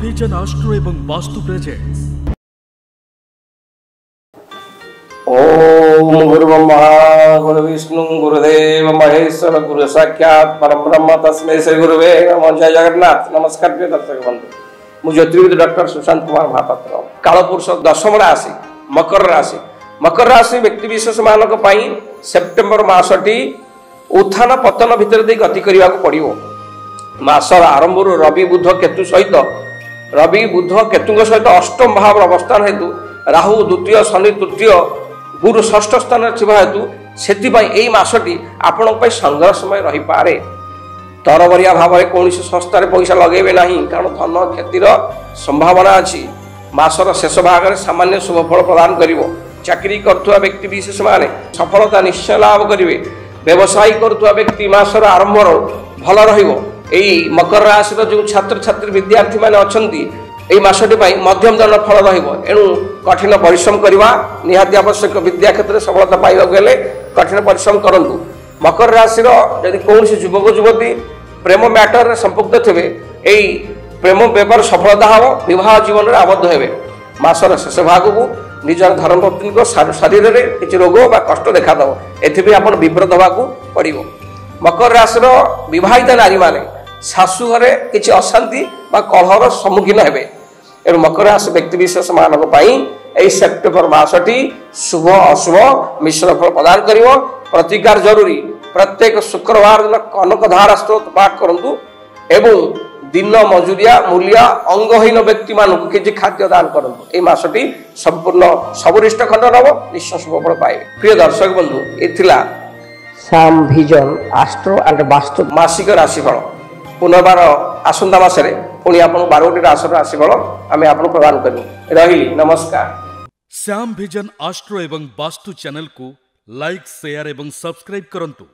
Vision astro एवं vastu presents. ओम गुरु ब्रह्मा गुरु विष्णु गुरुदेव महेश्वर गुरु साक्षात परम ब्रह्म तस्मै श्री गुरुवे नमः। जय जगन्नाथ। नमस्कार प्रिय दर्शक बंधु, मु ज्योतिर्विद डॉक्टर सुशांत कुमार महापात्र। कालपुरुष दशम राशि मकर राशि। मकर राशि व्यक्ति विशेष मानक पई सेप्टेम्बर मासटी उत्थान पतन भितर दे गति करबा को पड़िबो। मासर आरंभ रवि बुध केतु सहित अष्टम भाव अवस्थान हेतु राहु द्वितीय शनि तृतीय गुरु षष्ठ स्थान हेतु से मासटी आपण संघर्षमय रही पारे। तरबरिया भाव में कौन संस्था पैसा लगेबे नहीं, कारण धन क्षतिर संभावना अच्छी। मासर शेष भाग में सामान्य शुभफल प्रदान करिवो। चाकरी करुवा व्यक्ति विशेष माने सफलता निश्चय लाभ करेंगे। व्यवसाय करुवा व्यक्ति मासर आरंभ भल रहिबो। एई मकर राशि जो छात्र छात्री विद्यार्थी माने अछंती एई मासटी पई मध्यम धरण फल रहिबो। एणु कठिन परिश्रम करवा निहाती आवश्यक। विद्या क्षेत्र में सफलता पाइबा गेले कठिन परिश्रम करंतु। मकर राशि यदि कौन युवक युवती प्रेम मैटर में संपुक्त थे एई प्रेम व्यापार सफलता हम विवाह जीवन में आबद्ध हेबे। मासर शेष भाग को निजर धर्मपत्नी को शरीर में किसी रोग बा कष्ट देखादेव। एथि आपण विव्रत होगा पड़ो। मकर राशि विवाहिता नारी माने शाशु घरे किसी अशांति बा कलहर सम्मुखीन हेबे। एणु मकर राशि व्यक्ति विशेष मानक पई सेप्टेम्बर मासटी शुभ अशुभ मिश्र फल प्रदान करिवो। प्रतिकार जरूरी। प्रत्येक शुक्रवार दिन कनकधारा स्त्रोत पाठ करंतु एवं दिन मजुरिया मूल्य अंगहीन व्यक्ति मानक किसी खाद्य दान करंतु। ए मासटी संपूर्ण सबरिष्ट खंडन हम निश्चय शुभ फल पाइबे। प्रिय दर्शक बंधु, एथिला Shyam vision astro and Vastu मासिक राशिफल। पुनर्बार आसंता मासरे पुणी आपन 12टी राशिफल आमे आपन प्रदान करू। रही नमस्कार। श्याम विजन आस्ट्रो एवं वास्तु चैनल को लाइक शेयर एवं सब्सक्राइब करंतु।